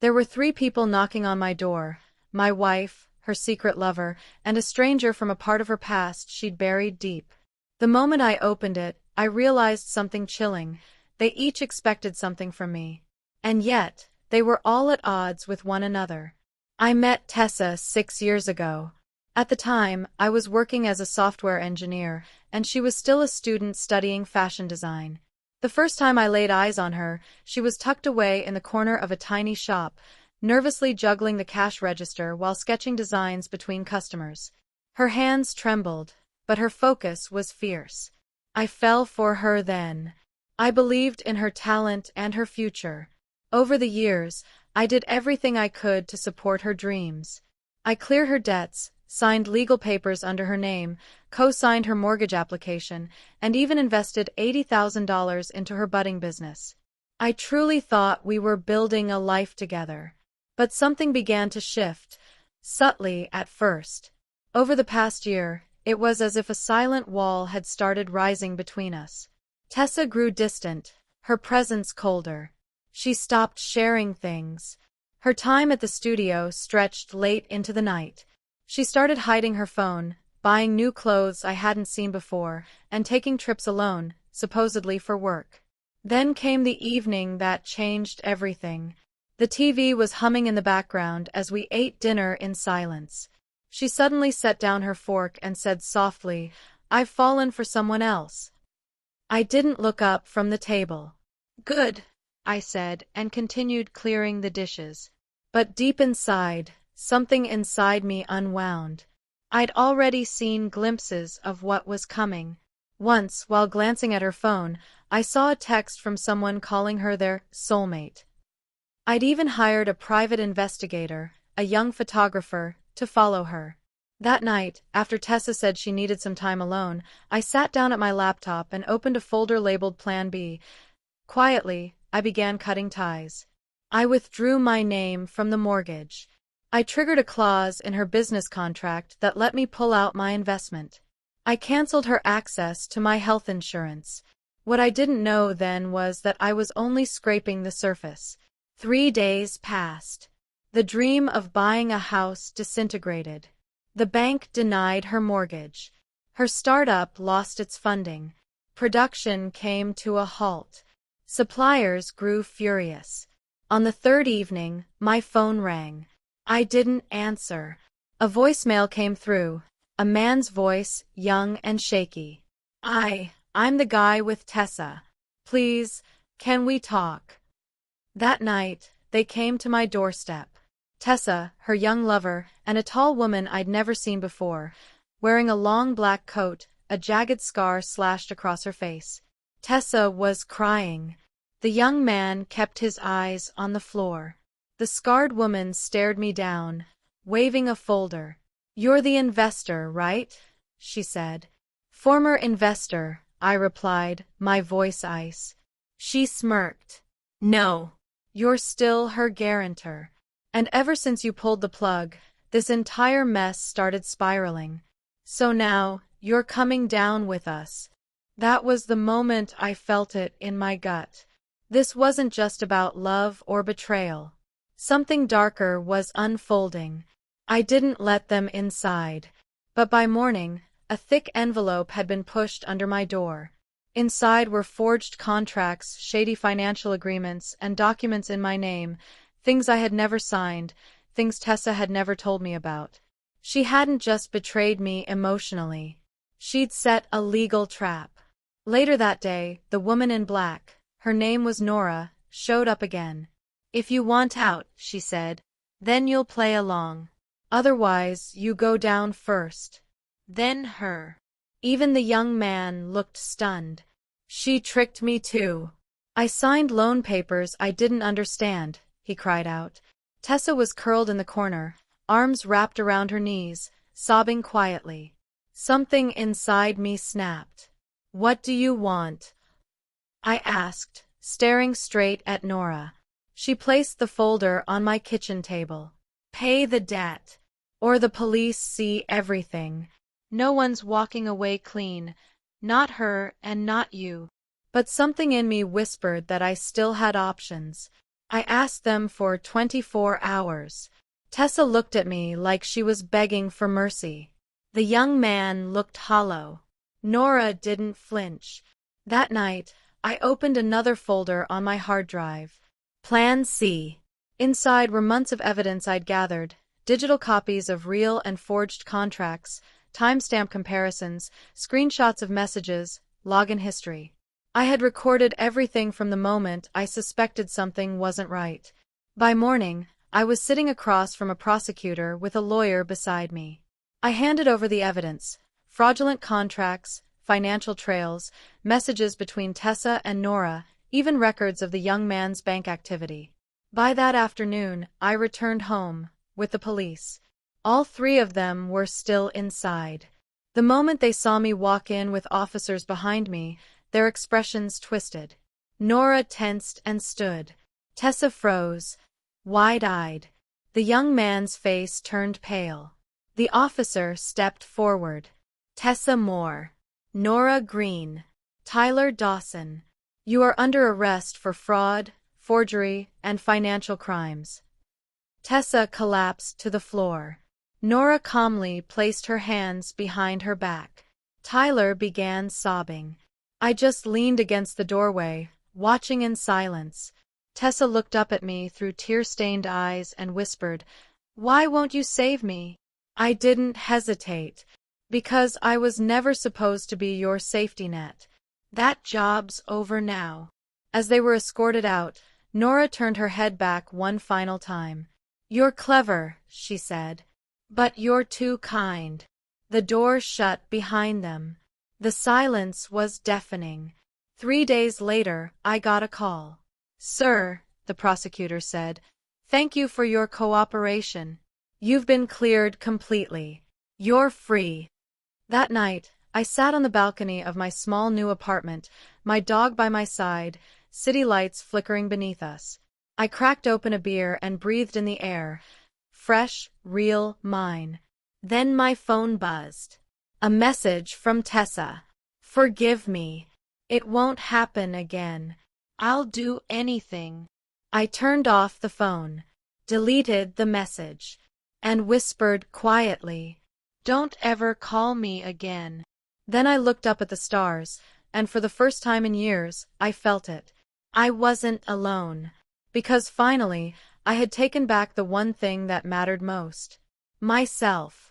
There were 3 people knocking on my door: my wife, her secret lover, and a stranger from a part of her past she'd buried deep. The moment I opened it, I realized something chilling. They each expected something from me. And yet, they were all at odds with one another. I met Tessa 6 years ago. At the time, I was working as a software engineer, and she was still a student studying fashion design. The first time I laid eyes on her, she was tucked away in the corner of a tiny shop, nervously juggling the cash register while sketching designs between customers. Her hands trembled, but her focus was fierce. I fell for her then. I believed in her talent and her future. Over the years, I did everything I could to support her dreams. I cleared her debts, signed legal papers under her name, co-signed her mortgage application, and even invested $80,000 into her budding business. I truly thought we were building a life together. But something began to shift, subtly at first. Over the past year, it was as if a silent wall had started rising between us. Tessa grew distant, her presence colder. She stopped sharing things. Her time at the studio stretched late into the night. She started hiding her phone, buying new clothes I hadn't seen before, and taking trips alone, supposedly for work. Then came the evening that changed everything. The TV was humming in the background as we ate dinner in silence. She suddenly set down her fork and said softly, "I've fallen for someone else." I didn't look up from the table. "Good," I said, and continued clearing the dishes. But deep inside, something inside me unwound. I'd already seen glimpses of what was coming. Once, while glancing at her phone, I saw a text from someone calling her their soulmate. I'd even hired a private investigator, a young photographer, to follow her. That night, after Tessa said she needed some time alone, I sat down at my laptop and opened a folder labeled Plan B. Quietly, I began cutting ties. I withdrew my name from the mortgage. I triggered a clause in her business contract that let me pull out my investment. I canceled her access to my health insurance. What I didn't know then was that I was only scraping the surface. 3 days passed. The dream of buying a house disintegrated. The bank denied her mortgage. Her startup lost its funding. Production came to a halt. Suppliers grew furious. On the 3rd evening, my phone rang. I didn't answer. A voicemail came through, a man's voice, young and shaky. I'm the guy with Tessa. Please, can we talk?" That night, they came to my doorstep. Tessa, her young lover, and a tall woman I'd never seen before, wearing a long black coat, a jagged scar slashed across her face. Tessa was crying. The young man kept his eyes on the floor. The scarred woman stared me down, waving a folder. "You're the investor, right?" she said. "Former investor," I replied, my voice ice. She smirked. "No. You're still her guarantor. And ever since you pulled the plug, this entire mess started spiraling. So now, you're coming down with us." That was the moment I felt it in my gut. This wasn't just about love or betrayal. Something darker was unfolding. I didn't let them inside. But by morning, a thick envelope had been pushed under my door. Inside were forged contracts, shady financial agreements, and documents in my name, things I had never signed, things Tessa had never told me about. She hadn't just betrayed me emotionally. She'd set a legal trap. Later that day, the woman in black, her name was Nora, showed up again. "If you want out," she said, "then you'll play along. Otherwise, you go down first. Then her." Even the young man looked stunned. "She tricked me too. I signed loan papers I didn't understand," he cried out. Tessa was curled in the corner, arms wrapped around her knees, sobbing quietly. Something inside me snapped. "What do you want?" I asked, staring straight at Nora. She placed the folder on my kitchen table. "Pay the debt, or the police see everything. No one's walking away clean, not her and not you." But something in me whispered that I still had options. I asked them for 24 hours. Tessa looked at me like she was begging for mercy. The young man looked hollow. Nora didn't flinch. That night, I opened another folder on my hard drive. Plan C. Inside were months of evidence I'd gathered, digital copies of real and forged contracts, timestamp comparisons, screenshots of messages, login history. I had recorded everything from the moment I suspected something wasn't right. By morning, I was sitting across from a prosecutor with a lawyer beside me. I handed over the evidence: fraudulent contracts, financial trails, messages between Tessa and Nora, even records of the young man's bank activity. By that afternoon, I returned home, with the police. All three of them were still inside. The moment they saw me walk in with officers behind me, their expressions twisted. Nora tensed and stood. Tessa froze, wide-eyed. The young man's face turned pale. The officer stepped forward. Tessa Moore. Nora Green. Tyler Dawson. You are under arrest for fraud, forgery, and financial crimes. Tessa collapsed to the floor. Nora calmly placed her hands behind her back. Tyler began sobbing. I just leaned against the doorway, watching in silence. Tessa looked up at me through tear-stained eyes and whispered, "Why won't you save me?" I didn't hesitate. Because I was never supposed to be your safety net. That job's over now. As they were escorted out, Nora turned her head back one final time. "You're clever," she said. "But you're too kind." The door shut behind them. The silence was deafening. 3 days later, I got a call. "Sir," the prosecutor said, "thank you for your cooperation. You've been cleared completely. You're free." That night, I sat on the balcony of my small new apartment, my dog by my side, city lights flickering beneath us. I cracked open a beer and breathed in the air. Fresh, real, mine. Then my phone buzzed. A message from Tessa. "Forgive me. It won't happen again. I'll do anything." I turned off the phone, deleted the message, and whispered quietly, "Don't ever call me again." Then I looked up at the stars, and for the first time in years, I felt it. I wasn't alone. Because finally, I had taken back the one thing that mattered most. Myself.